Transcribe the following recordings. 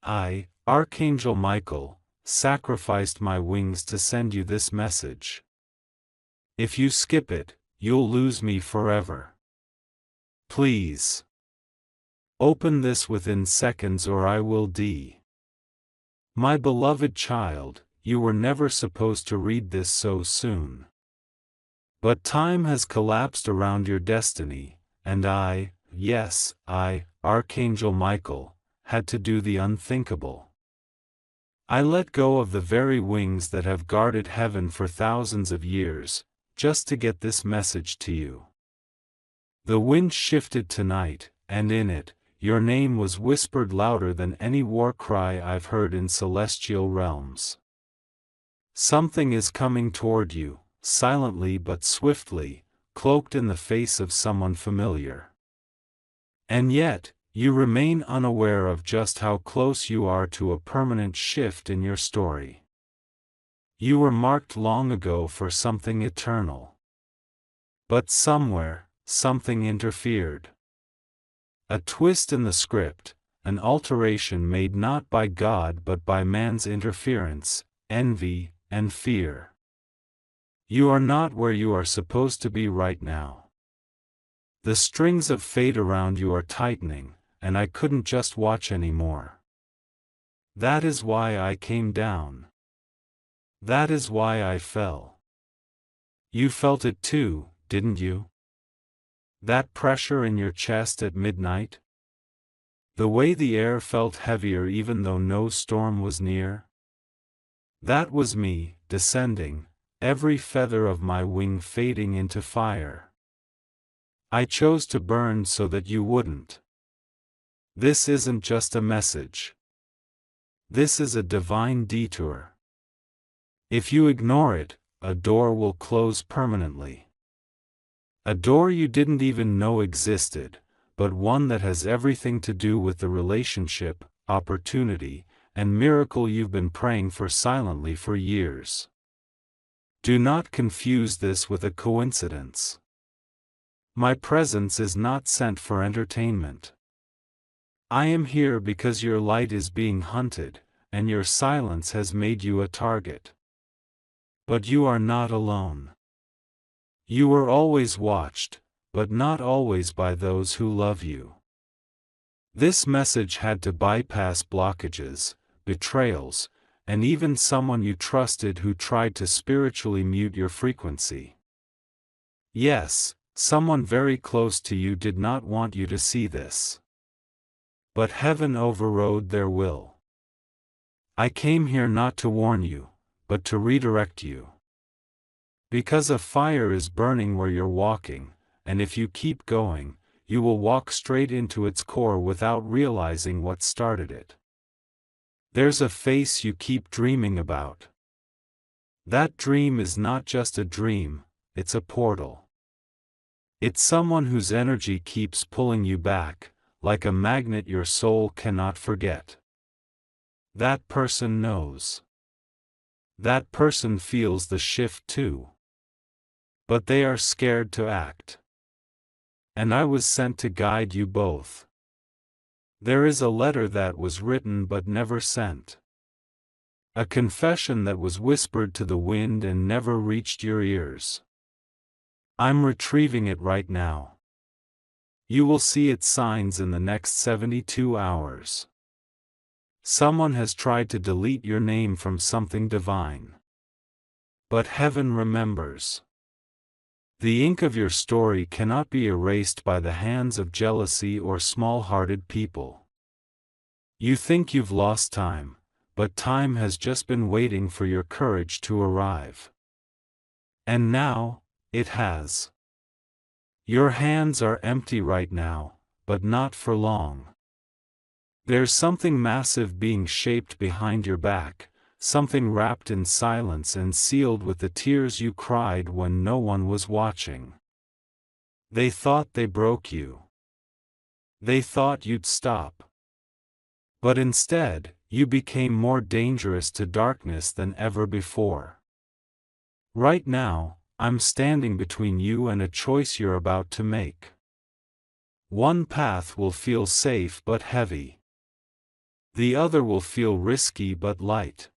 I, Archangel Michael, sacrificed my wings to send you this message. If you skip it, you'll lose me forever. Please. Open this within seconds or I will die. My beloved child, you were never supposed to read this so soon. But time has collapsed around your destiny, and I, yes, I, Archangel Michael, had to do the unthinkable. I let go of the very wings that have guarded heaven for thousands of years, just to get this message to you. The wind shifted tonight, and in it, your name was whispered louder than any war cry I've heard in celestial realms. Something is coming toward you, silently but swiftly, cloaked in the face of someone familiar. And yet, you remain unaware of just how close you are to a permanent shift in your story. You were marked long ago for something eternal. But somewhere, something interfered. A twist in the script, an alteration made not by God but by man's interference, envy, and fear. You are not where you are supposed to be right now. The strings of fate around you are tightening, and I couldn't just watch anymore. That is why I came down. That is why I fell. You felt it too, didn't you? That pressure in your chest at midnight? The way the air felt heavier even though no storm was near? That was me, descending, every feather of my wing fading into fire. I chose to burn so that you wouldn't. This isn't just a message. This is a divine detour. If you ignore it, a door will close permanently. A door you didn't even know existed, but one that has everything to do with the relationship, opportunity, and miracle you've been praying for silently for years. Do not confuse this with a coincidence. My presence is not sent for entertainment. I am here because your light is being hunted, and your silence has made you a target. But you are not alone. You were always watched, but not always by those who love you. This message had to bypass blockages, betrayals, and even someone you trusted who tried to spiritually mute your frequency. Yes, someone very close to you did not want you to see this. But heaven overrode their will. I came here not to warn you, but to redirect you. Because a fire is burning where you're walking, and if you keep going, you will walk straight into its core without realizing what started it. There's a face you keep dreaming about. That dream is not just a dream, it's a portal. It's someone whose energy keeps pulling you back, like a magnet your soul cannot forget. That person knows. That person feels the shift too. But they are scared to act. And I was sent to guide you both. There is a letter that was written but never sent. A confession that was whispered to the wind and never reached your ears. I'm retrieving it right now. You will see its signs in the next 72 hours. Someone has tried to delete your name from something divine. But heaven remembers. The ink of your story cannot be erased by the hands of jealousy or small-hearted people. You think you've lost time, but time has just been waiting for your courage to arrive. And now, it has. Your hands are empty right now, but not for long. There's something massive being shaped behind your back, something wrapped in silence and sealed with the tears you cried when no one was watching. They thought they broke you. They thought you'd stop. But instead, you became more dangerous to darkness than ever before. Right now, I'm standing between you and a choice you're about to make. One path will feel safe but heavy. The other will feel risky but light.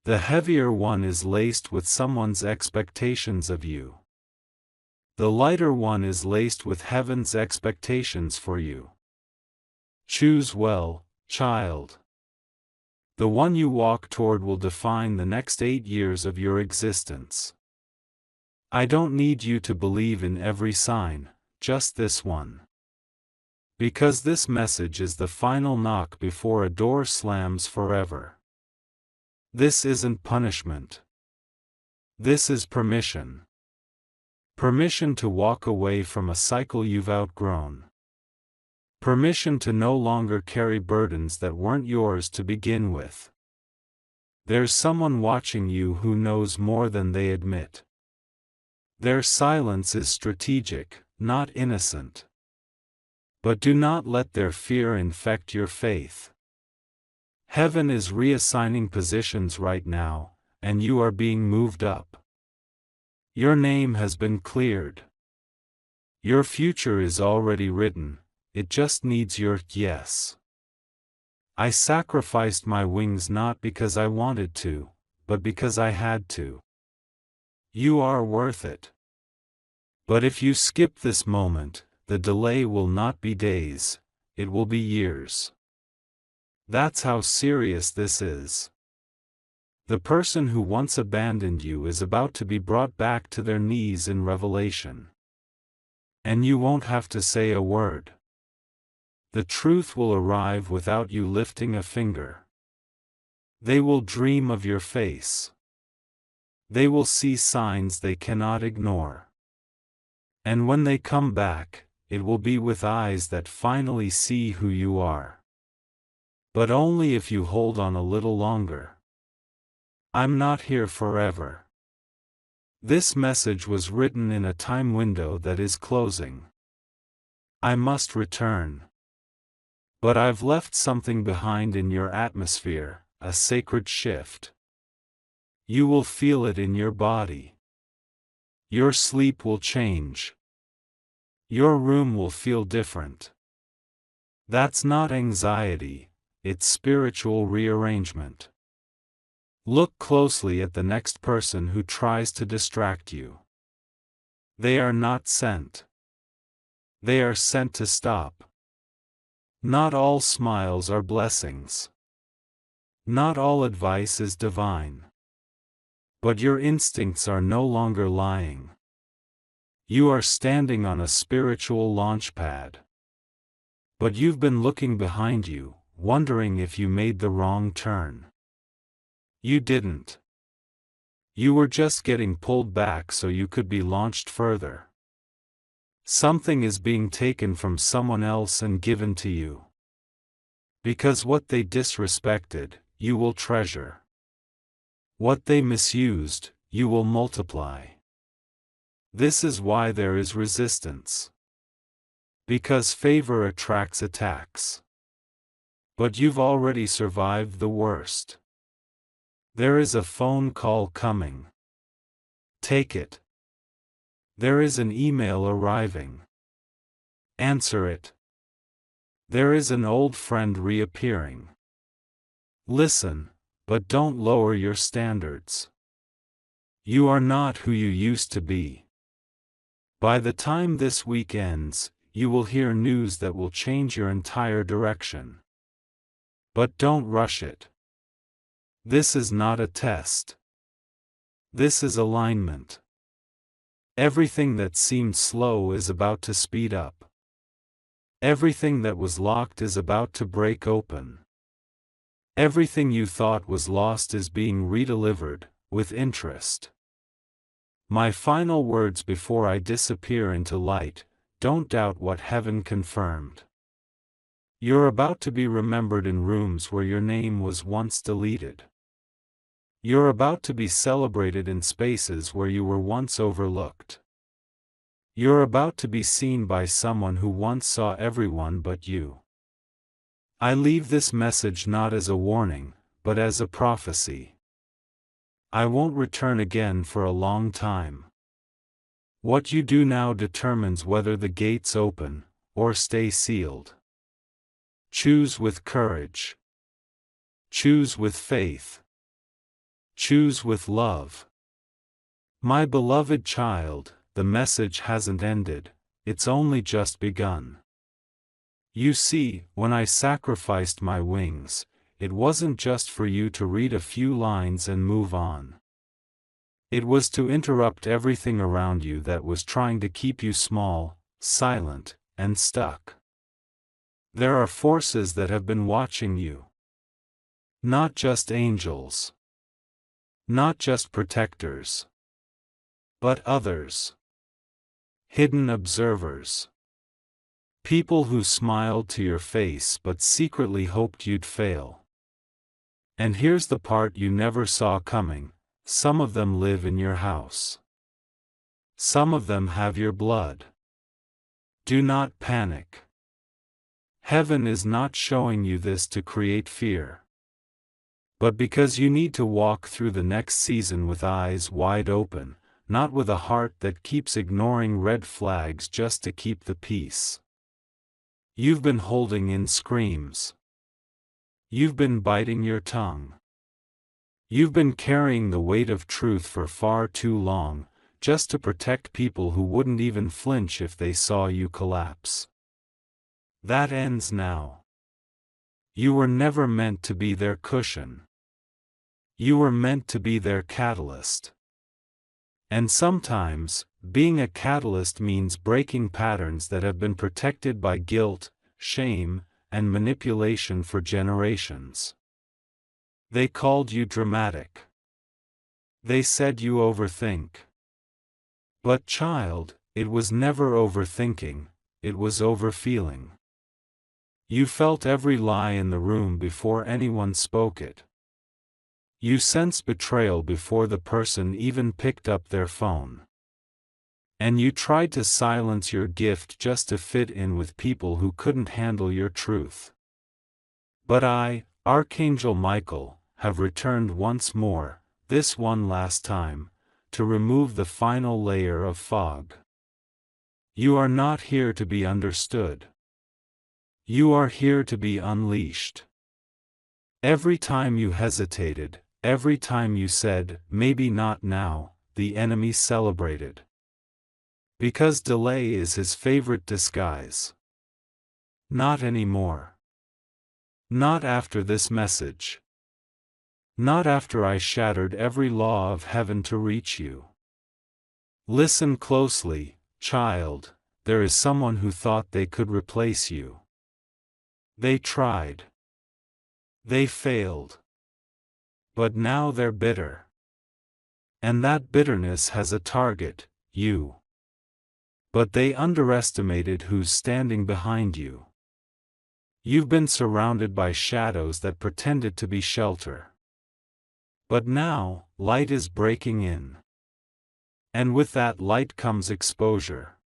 The heavier one is laced with someone's expectations of you. The lighter one is laced with heaven's expectations for you. Choose well, child. The one you walk toward will define the next 8 years of your existence. I don't need you to believe in every sign, just this one. Because this message is the final knock before a door slams forever. This isn't punishment. This is permission. Permission to walk away from a cycle you've outgrown. Permission to no longer carry burdens that weren't yours to begin with. There's someone watching you who knows more than they admit. Their silence is strategic, not innocent. But do not let their fear infect your faith. Heaven is reassigning positions right now, and you are being moved up. Your name has been cleared. Your future is already written, it just needs your yes. I sacrificed my wings not because I wanted to, but because I had to. You are worth it. But if you skip this moment, the delay will not be days, it will be years. That's how serious this is. The person who once abandoned you is about to be brought back to their knees in revelation. And you won't have to say a word. The truth will arrive without you lifting a finger. They will dream of your face. They will see signs they cannot ignore. And when they come back, it will be with eyes that finally see who you are. But only if you hold on a little longer. I'm not here forever. This message was written in a time window that is closing. I must return. But I've left something behind in your atmosphere, a sacred shift. You will feel it in your body. Your sleep will change. Your room will feel different. That's not anxiety, it's spiritual rearrangement. Look closely at the next person who tries to distract you. They are not sent. They are sent to stop. Not all smiles are blessings. Not all advice is divine. But your instincts are no longer lying. You are standing on a spiritual launch pad. But you've been looking behind you, wondering if you made the wrong turn. You didn't. You were just getting pulled back so you could be launched further. Something is being taken from someone else and given to you. Because what they disrespected, you will treasure. What they misused, you will multiply. This is why there is resistance. Because favor attracts attacks. But you've already survived the worst. There is a phone call coming. Take it. There is an email arriving. Answer it. There is an old friend reappearing. Listen, but don't lower your standards. You are not who you used to be. By the time this week ends, you will hear news that will change your entire direction. But don't rush it. This is not a test. This is alignment. Everything that seemed slow is about to speed up. Everything that was locked is about to break open. Everything you thought was lost is being redelivered, with interest. My final words before I disappear into light: don't doubt what heaven confirmed. You're about to be remembered in rooms where your name was once deleted. You're about to be celebrated in spaces where you were once overlooked. You're about to be seen by someone who once saw everyone but you. I leave this message not as a warning, but as a prophecy. I won't return again for a long time. What you do now determines whether the gates open, or stay sealed. Choose with courage. Choose with faith. Choose with love. My beloved child, the message hasn't ended, it's only just begun. You see, when I sacrificed my wings, it wasn't just for you to read a few lines and move on. It was to interrupt everything around you that was trying to keep you small, silent, and stuck. There are forces that have been watching you. Not just angels. Not just protectors. But others. Hidden observers. People who smiled to your face but secretly hoped you'd fail. And here's the part you never saw coming. Some of them live in your house. Some of them have your blood. Do not panic. Heaven is not showing you this to create fear, but because you need to walk through the next season with eyes wide open, not with a heart that keeps ignoring red flags just to keep the peace. You've been holding in screams. You've been biting your tongue. You've been carrying the weight of truth for far too long, just to protect people who wouldn't even flinch if they saw you collapse. That ends now. You were never meant to be their cushion. You were meant to be their catalyst. And sometimes, being a catalyst means breaking patterns that have been protected by guilt, shame, and manipulation for generations. They called you dramatic. They said you overthink. But child, it was never overthinking, it was overfeeling. You felt every lie in the room before anyone spoke it. You sensed betrayal before the person even picked up their phone. And you tried to silence your gift just to fit in with people who couldn't handle your truth. But I, Archangel Michael, have returned once more, this one last time, to remove the final layer of fog. You are not here to be understood. You are here to be unleashed. Every time you hesitated, every time you said, "Maybe not now," the enemy celebrated. Because delay is his favorite disguise. Not anymore. Not after this message. Not after I shattered every law of heaven to reach you. Listen closely, child, there is someone who thought they could replace you. They tried. They failed. But now they're bitter. And that bitterness has a target, you. But they underestimated who's standing behind you. You've been surrounded by shadows that pretended to be shelter. But now, light is breaking in. And with that light comes exposure.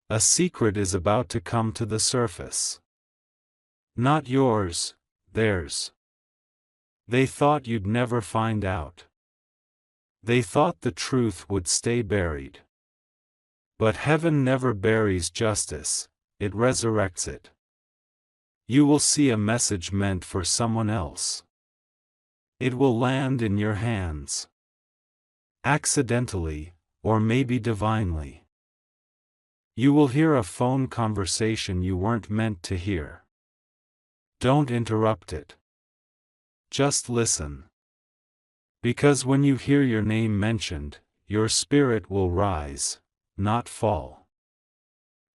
A secret is about to come to the surface. Not yours, theirs. They thought you'd never find out. They thought the truth would stay buried. But heaven never buries justice, it resurrects it. You will see a message meant for someone else. It will land in your hands. Accidentally, or maybe divinely. You will hear a phone conversation you weren't meant to hear. Don't interrupt it. Just listen. Because when you hear your name mentioned, your spirit will rise, not fall.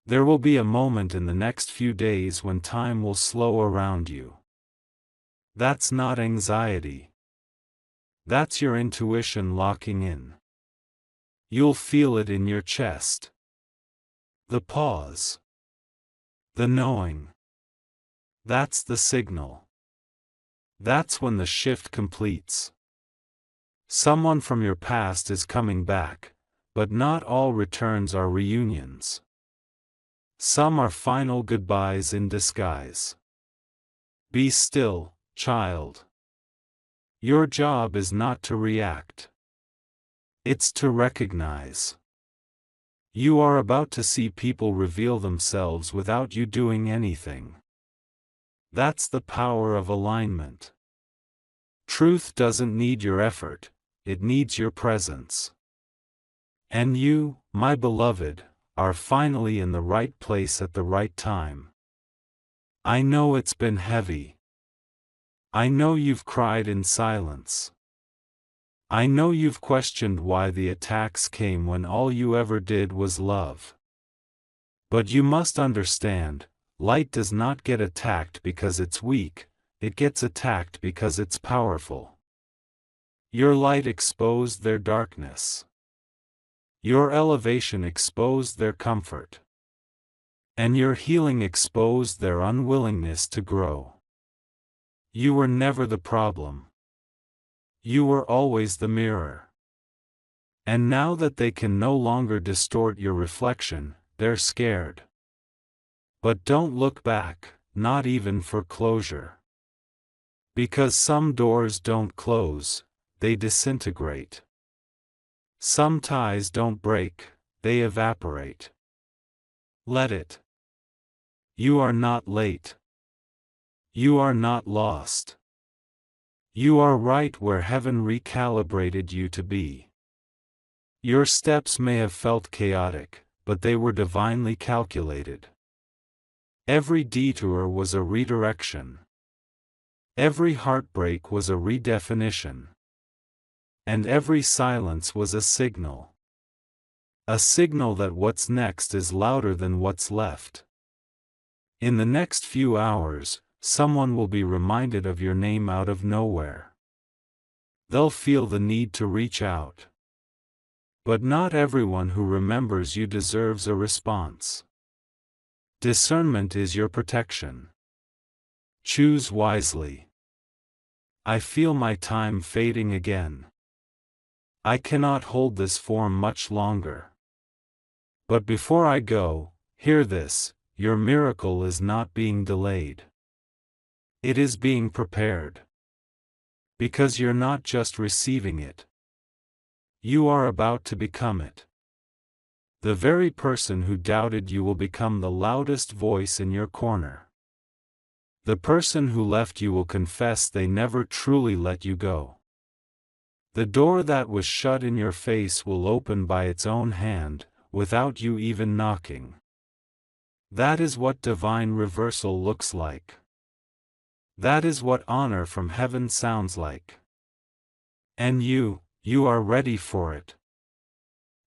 There will be a moment in the next few days when time will slow around you. That's not anxiety. That's your intuition locking in. You'll feel it in your chest. The pause. The knowing. That's the signal. That's when the shift completes. Someone from your past is coming back, but not all returns are reunions. Some are final goodbyes in disguise. Be still, child. Your job is not to react. It's to recognize. You are about to see people reveal themselves without you doing anything. That's the power of alignment. Truth doesn't need your effort, it needs your presence. And you, my beloved, are finally in the right place at the right time. I know it's been heavy. I know you've cried in silence. I know you've questioned why the attacks came when all you ever did was love. But you must understand, light does not get attacked because it's weak, it gets attacked because it's powerful. Your light exposed their darkness. Your elevation exposed their comfort. And your healing exposed their unwillingness to grow. You were never the problem. You were always the mirror. And now that they can no longer distort your reflection, they're scared. But don't look back, not even for closure. Because some doors don't close, they disintegrate. Some ties don't break, they evaporate. Let it. You are not late. You are not lost. You are right where heaven recalibrated you to be. Your steps may have felt chaotic, but they were divinely calculated. Every detour was a redirection. Every heartbreak was a redefinition. And every silence was a signal. A signal that what's next is louder than what's left. In the next few hours, someone will be reminded of your name out of nowhere. They'll feel the need to reach out. But not everyone who remembers you deserves a response. Discernment is your protection. Choose wisely. I feel my time fading again. I cannot hold this form much longer. But before I go, hear this, your miracle is not being delayed. It is being prepared. Because you're not just receiving it. You are about to become it. The very person who doubted you will become the loudest voice in your corner. The person who left you will confess they never truly let you go. The door that was shut in your face will open by its own hand, without you even knocking. That is what divine reversal looks like. That is what honor from heaven sounds like. And you are ready for it.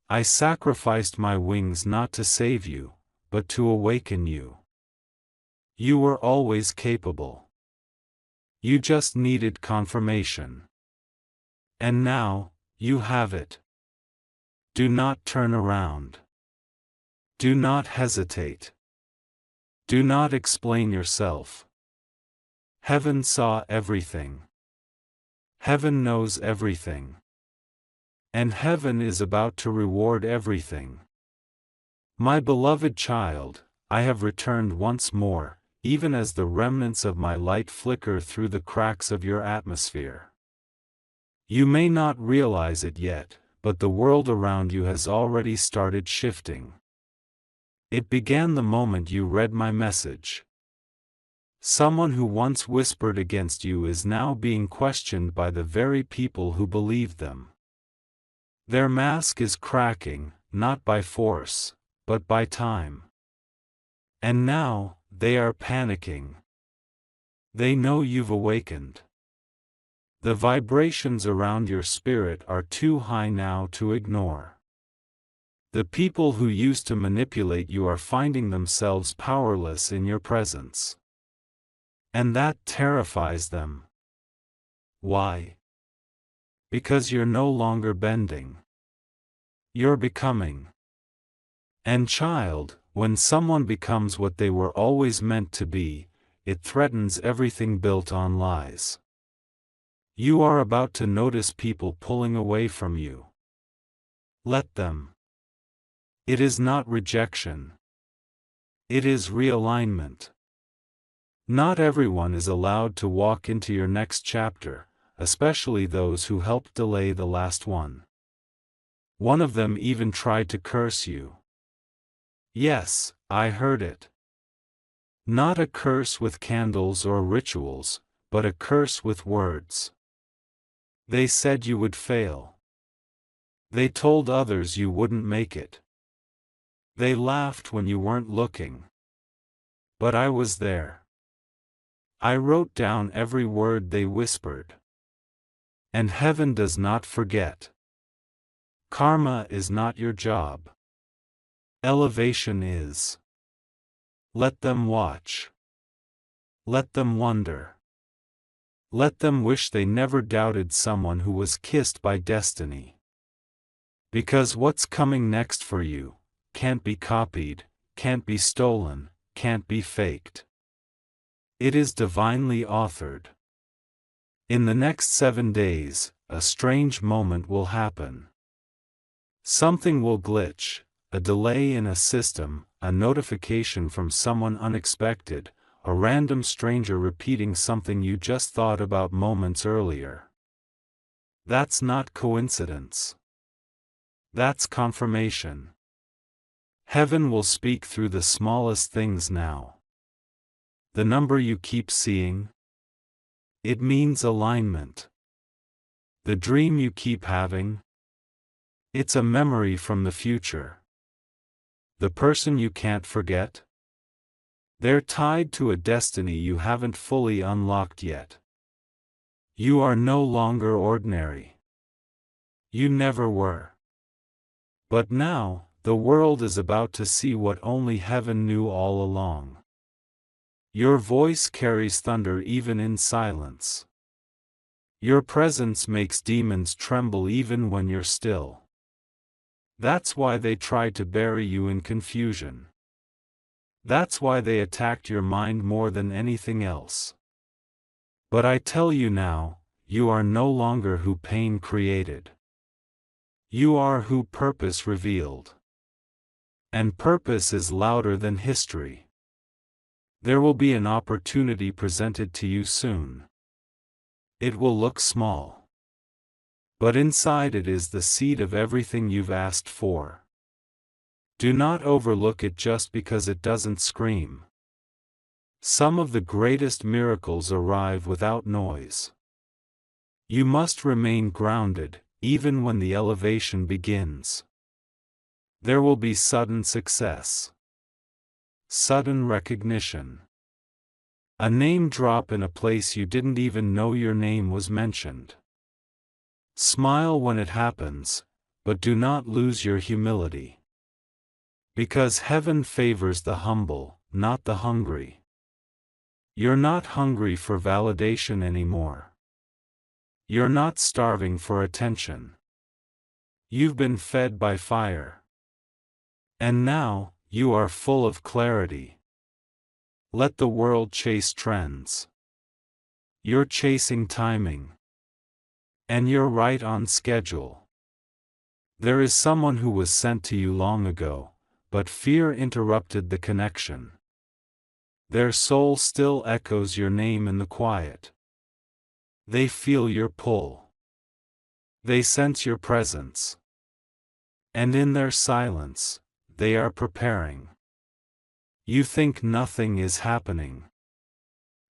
I sacrificed my wings not to save you, but to awaken you. You were always capable. You just needed confirmation. And now, you have it. Do not turn around. Do not hesitate. Do not explain yourself. Heaven saw everything. Heaven knows everything. And heaven is about to reward everything. My beloved child, I have returned once more, even as the remnants of my light flicker through the cracks of your atmosphere. You may not realize it yet, but the world around you has already started shifting. It began the moment you read my message. Someone who once whispered against you is now being questioned by the very people who believed them. Their mask is cracking, not by force, but by time. And now, they are panicking. They know you've awakened. The vibrations around your spirit are too high now to ignore. The people who used to manipulate you are finding themselves powerless in your presence. And that terrifies them. Why? Because you're no longer bending. You're becoming. And child, when someone becomes what they were always meant to be, it threatens everything built on lies. You are about to notice people pulling away from you. Let them. It is not rejection. It is realignment. Not everyone is allowed to walk into your next chapter, especially those who helped delay the last one. One of them even tried to curse you. Yes, I heard it. Not a curse with candles or rituals, but a curse with words. They said you would fail. They told others you wouldn't make it. They laughed when you weren't looking. But I was there. I wrote down every word they whispered. And heaven does not forget. Karma is not your job. Elevation is. Let them watch. Let them wonder. Let them wish they never doubted someone who was kissed by destiny. Because what's coming next for you can't be copied, can't be stolen, can't be faked. It is divinely authored. In the next 7 days, a strange moment will happen. Something will glitch, a delay in a system, a notification from someone unexpected, a random stranger repeating something you just thought about moments earlier. That's not coincidence. That's confirmation. Heaven will speak through the smallest things now. The number you keep seeing? It means alignment. The dream you keep having? It's a memory from the future. The person you can't forget? They're tied to a destiny you haven't fully unlocked yet. You are no longer ordinary. You never were. But now, the world is about to see what only heaven knew all along. Your voice carries thunder even in silence. Your presence makes demons tremble even when you're still. That's why they tried to bury you in confusion. That's why they attacked your mind more than anything else. But I tell you now, you are no longer who pain created. You are who purpose revealed. And purpose is louder than history. There will be an opportunity presented to you soon. It will look small. But inside it is the seed of everything you've asked for. Do not overlook it just because it doesn't scream. Some of the greatest miracles arrive without noise. You must remain grounded, even when the elevation begins. There will be sudden success. Sudden recognition. A name drop in a place you didn't even know your name was mentioned. Smile when it happens, but do not lose your humility. Because heaven favors the humble, not the hungry. You're not hungry for validation anymore. You're not starving for attention. You've been fed by fire. And now, you are full of clarity. Let the world chase trends. You're chasing timing. And you're right on schedule. There is someone who was sent to you long ago, but fear interrupted the connection. Their soul still echoes your name in the quiet. They feel your pull. They sense your presence. And in their silence, they are preparing. You think nothing is happening.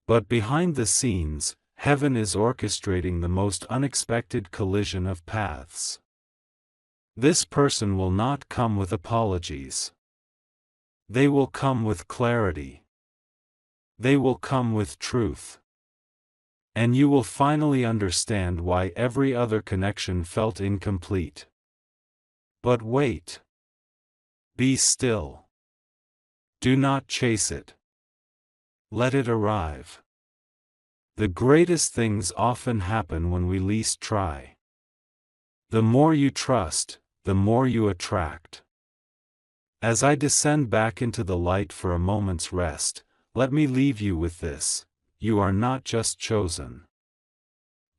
But behind the scenes, heaven is orchestrating the most unexpected collision of paths. This person will not come with apologies. They will come with clarity. They will come with truth. And you will finally understand why every other connection felt incomplete. But wait. Be still. Do not chase it. Let it arrive. The greatest things often happen when we least try. The more you trust, the more you attract. As I descend back into the light for a moment's rest, let me leave you with this: you are not just chosen.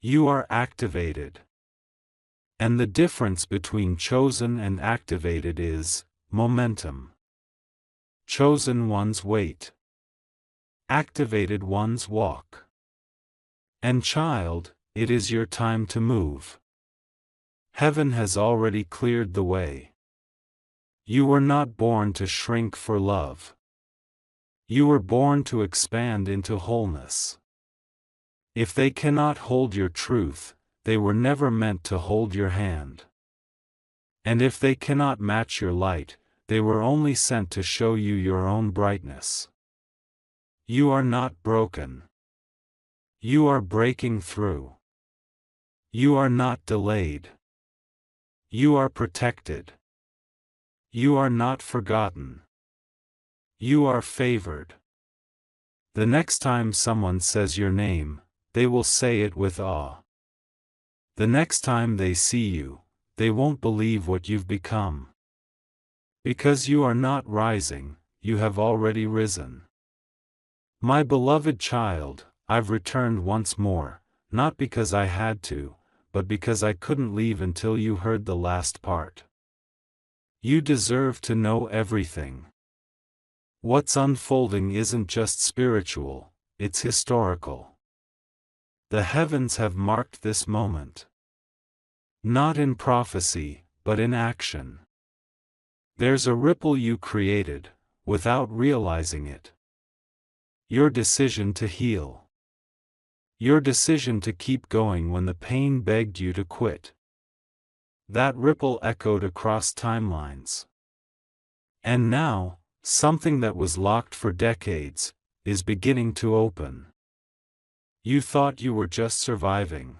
You are activated. And the difference between chosen and activated is momentum. Chosen ones wait. Activated ones walk. And child, it is your time to move. Heaven has already cleared the way. You were not born to shrink for love. You were born to expand into wholeness. If they cannot hold your truth, they were never meant to hold your hand. And if they cannot match your light, they were only sent to show you your own brightness. You are not broken. You are breaking through. You are not delayed. You are protected. You are not forgotten. You are favored. The next time someone says your name, they will say it with awe. The next time they see you, they won't believe what you've become. Because you are not rising, you have already risen. My beloved child, I've returned once more, not because I had to, but because I couldn't leave until you heard the last part. You deserve to know everything. What's unfolding isn't just spiritual, it's historical. The heavens have marked this moment. Not in prophecy, but in action. There's a ripple you created, without realizing it. Your decision to heal. Your decision to keep going when the pain begged you to quit. That ripple echoed across timelines. And now, something that was locked for decades, is beginning to open. You thought you were just surviving.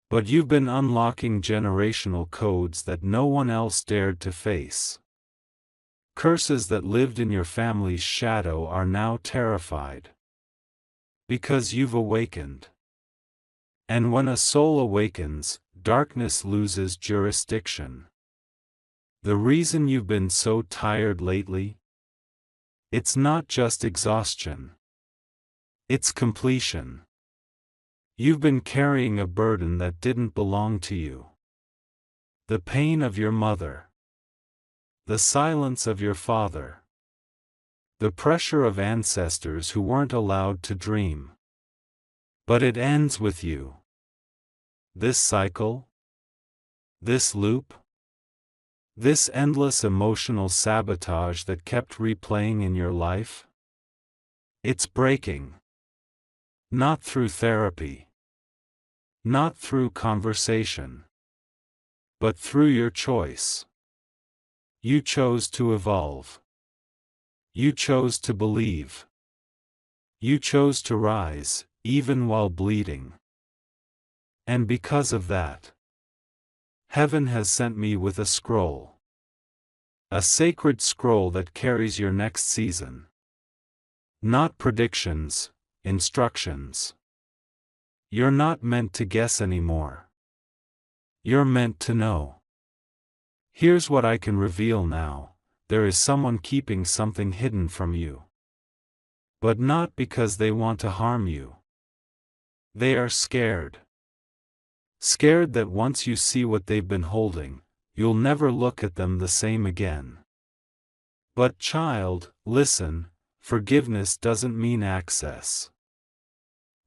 But you've been unlocking generational codes that no one else dared to face. Curses that lived in your family's shadow are now terrified. Because you've awakened. And when a soul awakens, darkness loses jurisdiction. The reason you've been so tired lately? It's not just exhaustion. It's completion. You've been carrying a burden that didn't belong to you. The pain of your mother. The silence of your father. The pressure of ancestors who weren't allowed to dream. But it ends with you. This cycle? This loop? This endless emotional sabotage that kept replaying in your life? It's breaking. Not through therapy. Not through conversation. But through your choice. You chose to evolve. You chose to believe. You chose to rise, even while bleeding. And because of that, heaven has sent me with a scroll. A sacred scroll that carries your next season. Not predictions, instructions. You're not meant to guess anymore. You're meant to know. Here's what I can reveal now: there is someone keeping something hidden from you. But not because they want to harm you. They are scared. Scared that once you see what they've been holding, you'll never look at them the same again. But child, listen, forgiveness doesn't mean access.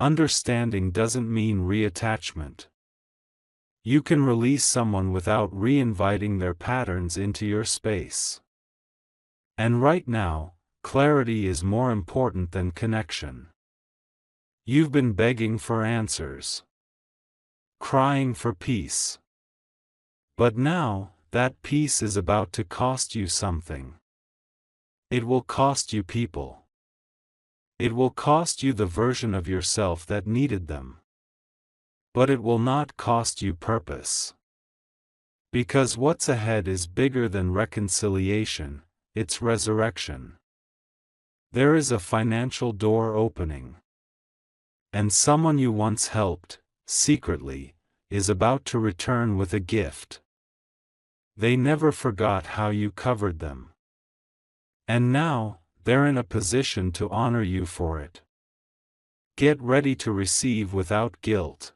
Understanding doesn't mean reattachment. You can release someone without re-inviting their patterns into your space. And right now, clarity is more important than connection. You've been begging for answers. Crying for peace. But now, that peace is about to cost you something. It will cost you people. It will cost you the version of yourself that needed them. But it will not cost you purpose. Because what's ahead is bigger than reconciliation, it's resurrection. There is a financial door opening. And someone you once helped, secretly, is about to return with a gift. They never forgot how you covered them. And now, they're in a position to honor you for it. Get ready to receive without guilt.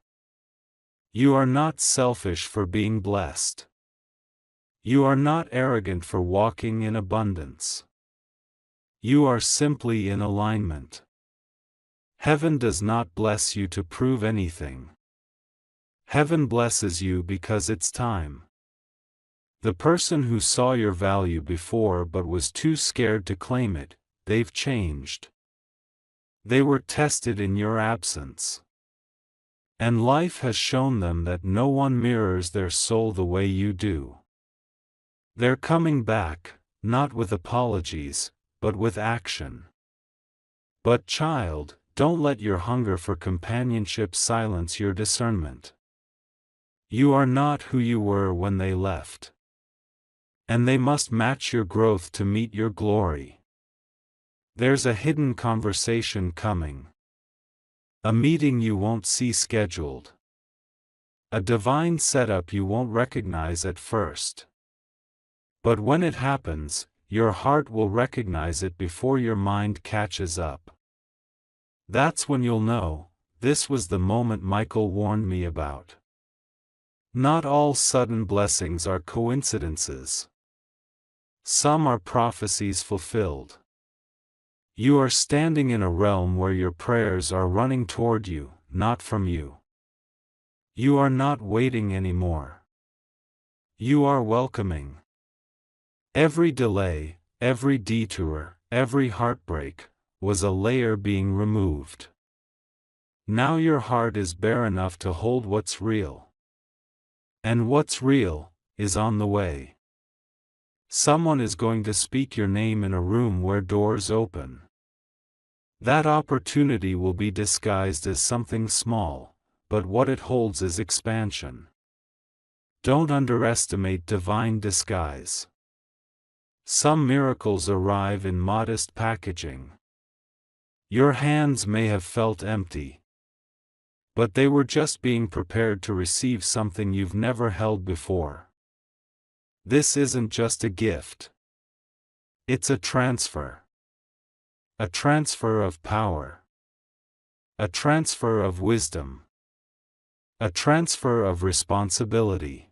You are not selfish for being blessed. You are not arrogant for walking in abundance. You are simply in alignment. Heaven does not bless you to prove anything. Heaven blesses you because it's time. The person who saw your value before but was too scared to claim it, they've changed. They were tested in your absence. And life has shown them that no one mirrors their soul the way you do. They're coming back, not with apologies, but with action. But child, don't let your hunger for companionship silence your discernment. You are not who you were when they left. And they must match your growth to meet your glory. There's a hidden conversation coming. A meeting you won't see scheduled. A divine setup you won't recognize at first. But when it happens, your heart will recognize it before your mind catches up. That's when you'll know, this was the moment Michael warned me about. Not all sudden blessings are coincidences. Some are prophecies fulfilled. You are standing in a realm where your prayers are running toward you, not from you. You are not waiting anymore. You are welcoming. Every delay, every detour, every heartbreak, was a layer being removed. Now your heart is bare enough to hold what's real. And what's real, is on the way. Someone is going to speak your name in a room where doors open. That opportunity will be disguised as something small, but what it holds is expansion. Don't underestimate divine disguise. Some miracles arrive in modest packaging. Your hands may have felt empty, but they were just being prepared to receive something you've never held before. This isn't just a gift. It's a transfer. A transfer of power. A transfer of wisdom. A transfer of responsibility.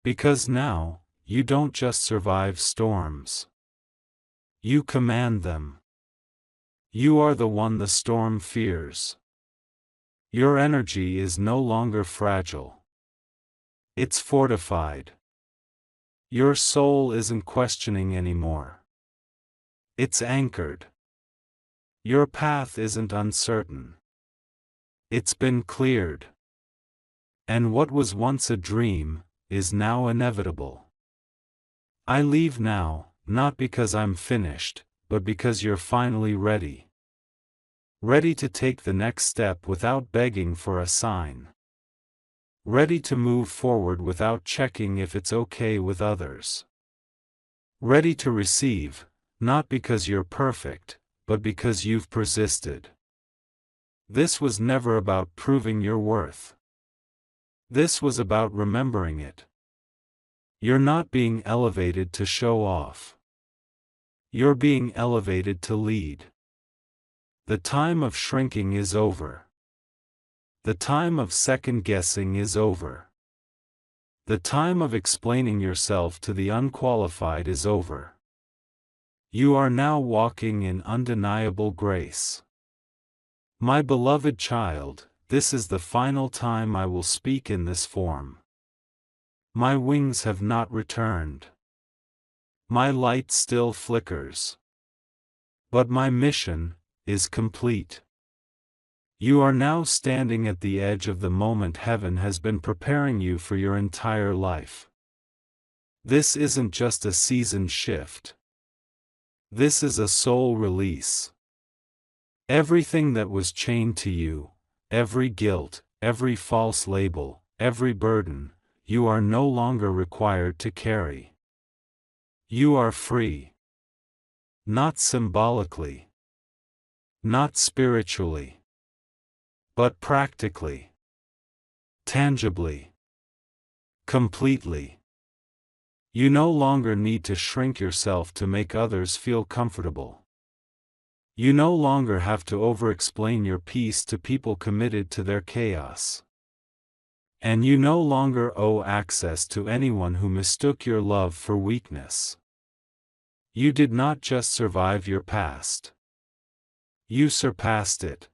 Because now, you don't just survive storms. You command them. You are the one the storm fears. Your energy is no longer fragile. It's fortified. Your soul isn't questioning anymore. It's anchored. Your path isn't uncertain. It's been cleared. And what was once a dream, is now inevitable. I leave now, not because I'm finished, but because you're finally ready. Ready to take the next step without begging for a sign. Ready to move forward without checking if it's okay with others. Ready to receive, not because you're perfect, but because you've persisted. This was never about proving your worth. This was about remembering it. You're not being elevated to show off. You're being elevated to lead. The time of shrinking is over. The time of second-guessing is over. The time of explaining yourself to the unqualified is over. You are now walking in undeniable grace. My beloved child, this is the final time I will speak in this form. My wings have not returned. My light still flickers. But my mission is complete. You are now standing at the edge of the moment heaven has been preparing you for your entire life. This isn't just a season shift. This is a soul release. Everything that was chained to you, every guilt, every false label, every burden, you are no longer required to carry. You are free. Not symbolically. Not spiritually. But practically. Tangibly. Completely. You no longer need to shrink yourself to make others feel comfortable. You no longer have to over-explain your peace to people committed to their chaos. And you no longer owe access to anyone who mistook your love for weakness. You did not just survive your past. You surpassed it.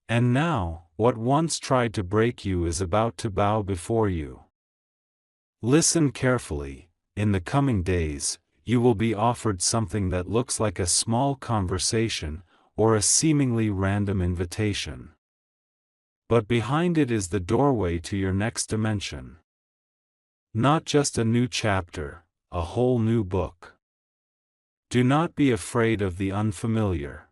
And now, what once tried to break you is about to bow before you. Listen carefully. In the coming days, you will be offered something that looks like a small conversation, or a seemingly random invitation. But behind it is the doorway to your next dimension. Not just a new chapter, a whole new book. Do not be afraid of the unfamiliar.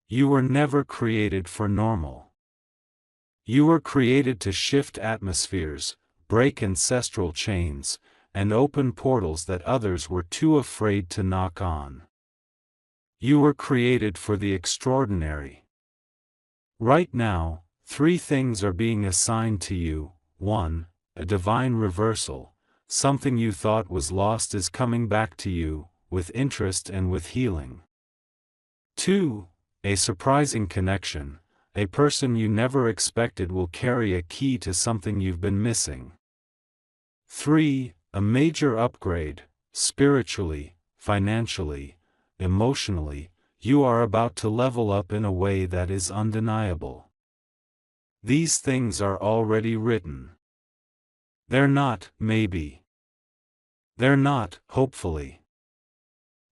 You were never created for normal. You were created to shift atmospheres, break ancestral chains, and open portals that others were too afraid to knock on. You were created for the extraordinary. Right now, 3 things are being assigned to you. 1. A divine reversal. Something you thought was lost is coming back to you, with interest and with healing. 2. A surprising connection. A person you never expected will carry a key to something you've been missing. 3. A major upgrade, spiritually, financially, emotionally. You are about to level up in a way that is undeniable. These things are already written. They're not, maybe. They're not, hopefully.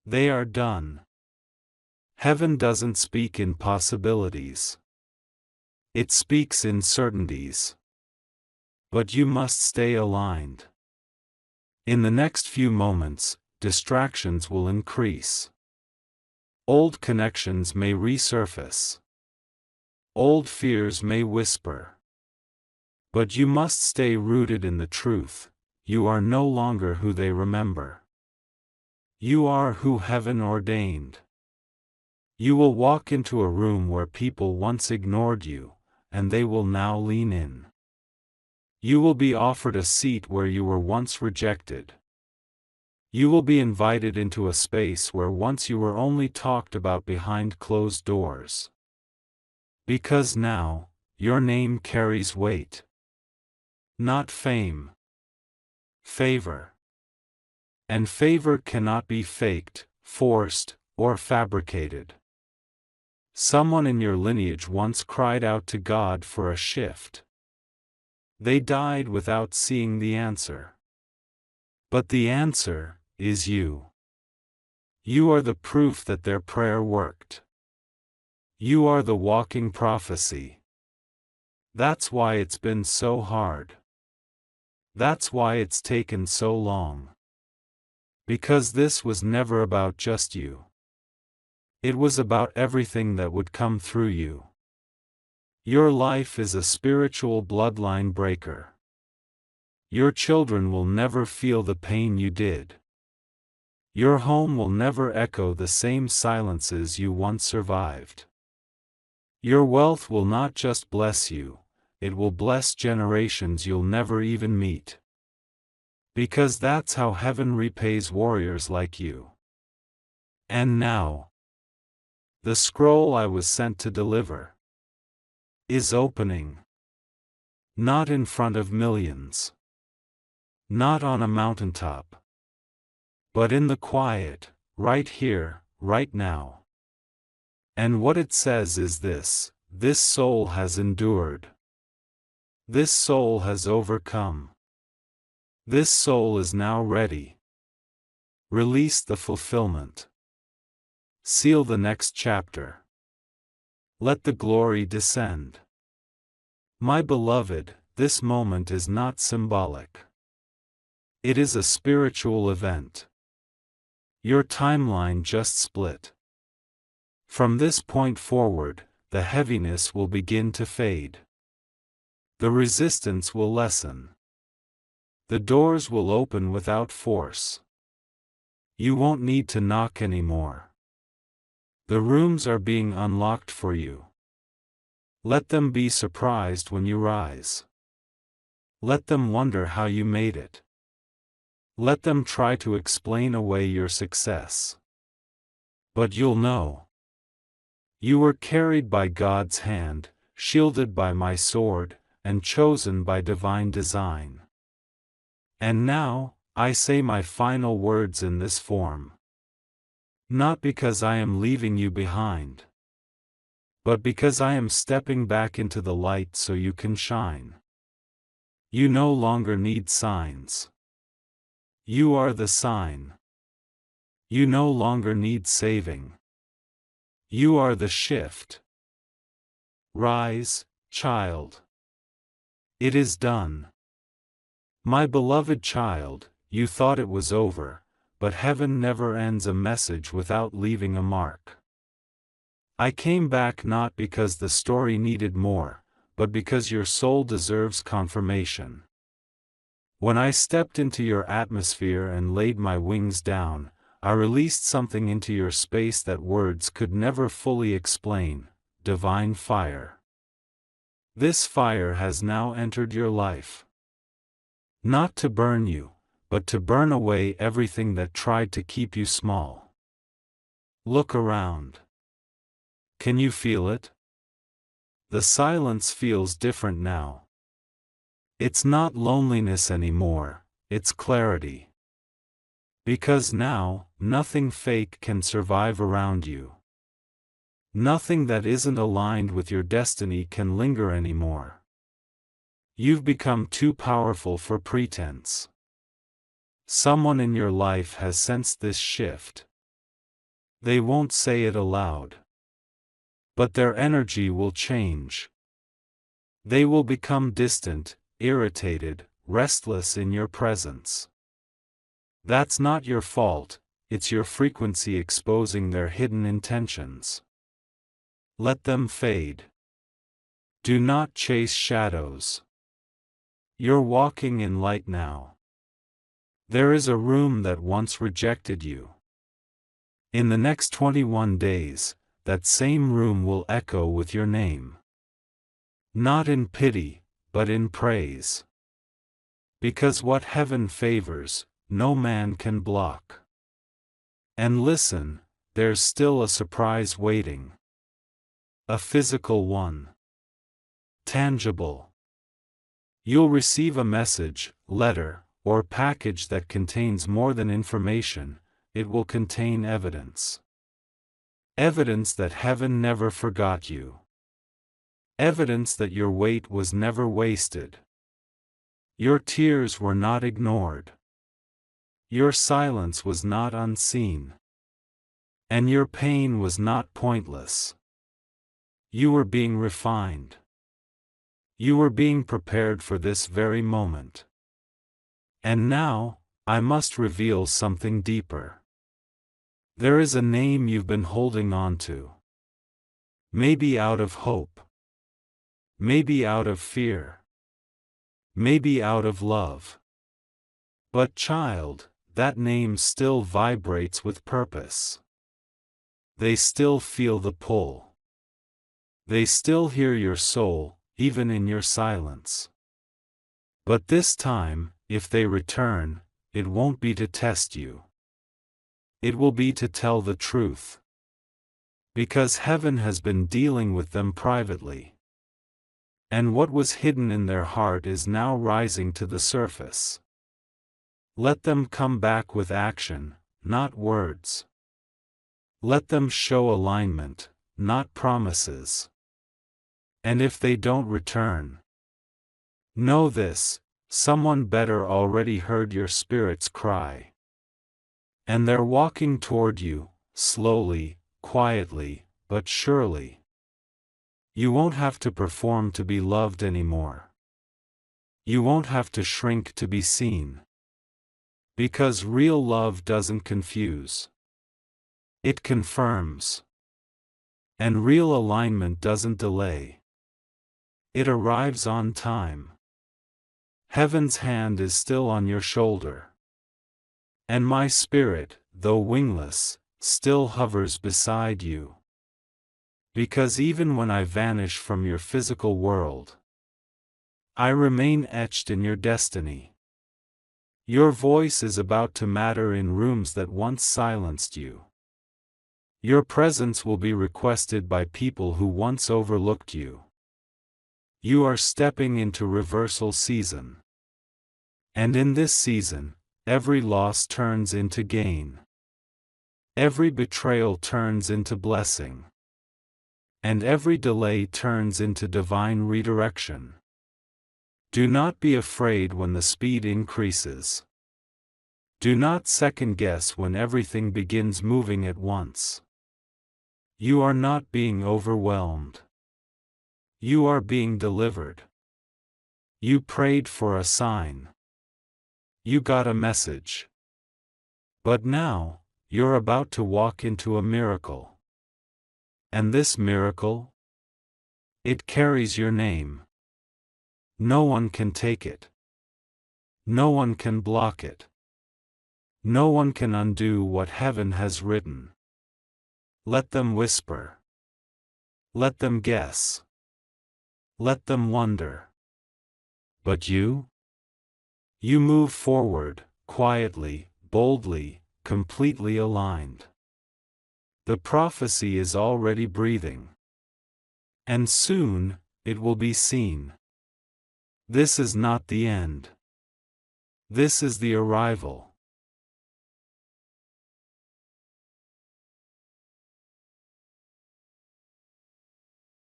They are done. Heaven doesn't speak in possibilities. It speaks in certainties. But you must stay aligned. In the next few moments, distractions will increase. Old connections may resurface. Old fears may whisper. But you must stay rooted in the truth. You are no longer who they remember. You are who heaven ordained. You will walk into a room where people once ignored you, and they will now lean in. You will be offered a seat where you were once rejected. You will be invited into a space where once you were only talked about behind closed doors. Because now, your name carries weight. Not fame. Favor. And favor cannot be faked, forced, or fabricated. Someone in your lineage once cried out to God for a shift. They died without seeing the answer. But the answer is you. You are the proof that their prayer worked. You are the walking prophecy. That's why it's been so hard. That's why it's taken so long. Because this was never about just you. It was about everything that would come through you. Your life is a spiritual bloodline breaker. Your children will never feel the pain you did. Your home will never echo the same silences you once survived. Your wealth will not just bless you, it will bless generations you'll never even meet. Because that's how heaven repays warriors like you. And now, the scroll I was sent to deliver is opening. Not in front of millions. Not on a mountaintop. But in the quiet, right here, right now. And what it says is this soul has endured. This soul has overcome. This soul is now ready. Release the fulfillment. Seal the next chapter. Let the glory descend. My beloved, this moment is not symbolic. It is a spiritual event. Your timeline just split. From this point forward, the heaviness will begin to fade. The resistance will lessen. The doors will open without force. You won't need to knock anymore. The rooms are being unlocked for you. Let them be surprised when you rise. Let them wonder how you made it. Let them try to explain away your success. But you'll know. You were carried by God's hand, shielded by my sword, and chosen by divine design. And now, I say my final words in this form. Not because I am leaving you behind, but because I am stepping back into the light so you can shine. You no longer need signs. You are the sign. You no longer need saving. You are the shift. Rise, Child. It is done. My beloved child, you thought it was over, but heaven never ends a message without leaving a mark. I came back not because the story needed more, but because your soul deserves confirmation. When I stepped into your atmosphere and laid my wings down, I released something into your space that words could never fully explain: divine fire. This fire has now entered your life. Not to burn you, but to burn away everything that tried to keep you small. Look around. Can you feel it? The silence feels different now. It's not loneliness anymore, it's clarity. Because now, nothing fake can survive around you. Nothing that isn't aligned with your destiny can linger anymore. You've become too powerful for pretense. Someone in your life has sensed this shift. They won't say it aloud. But their energy will change. They will become distant, irritated, restless in your presence. That's not your fault, it's your frequency exposing their hidden intentions. Let them fade. Do not chase shadows. You're walking in light now. There is a room that once rejected you. In the next 21 days, that same room will echo with your name. Not in pity, but in praise. Because what heaven favors, no man can block. And listen, there's still a surprise waiting. A physical one. Tangible. You'll receive a message, letter, or package that contains more than information. It will contain evidence. Evidence that heaven never forgot you. Evidence that your wait was never wasted. Your tears were not ignored. Your silence was not unseen. And your pain was not pointless. You were being refined. You were being prepared for this very moment. And now, I must reveal something deeper. There is a name you've been holding on to. Maybe out of hope. Maybe out of fear. Maybe out of love. But child, that name still vibrates with purpose. They still feel the pull. They still hear your soul, even in your silence. But this time, if they return, it won't be to test you. It will be to tell the truth. Because heaven has been dealing with them privately. And what was hidden in their heart is now rising to the surface. Let them come back with action, not words. Let them show alignment, not promises. And if they don't return, know this: someone better already heard your spirit's cry. And they're walking toward you, slowly, quietly, but surely. You won't have to perform to be loved anymore. You won't have to shrink to be seen. Because real love doesn't confuse. It confirms. And real alignment doesn't delay. It arrives on time. Heaven's hand is still on your shoulder. And my spirit, though wingless, still hovers beside you. Because even when I vanish from your physical world, I remain etched in your destiny. Your voice is about to matter in rooms that once silenced you. Your presence will be requested by people who once overlooked you. You are stepping into reversal season. And in this season, every loss turns into gain. Every betrayal turns into blessing. And every delay turns into divine redirection. Do not be afraid when the speed increases. Do not second guess when everything begins moving at once. You are not being overwhelmed. You are being delivered. You prayed for a sign. You got a message. But now, you're about to walk into a miracle. And this miracle? It carries your name. No one can take it. No one can block it. No one can undo what heaven has written. Let them whisper. Let them guess. Let them wonder. But you? You move forward, quietly, boldly, completely aligned. The prophecy is already breathing. And soon, it will be seen. This is not the end. This is the arrival.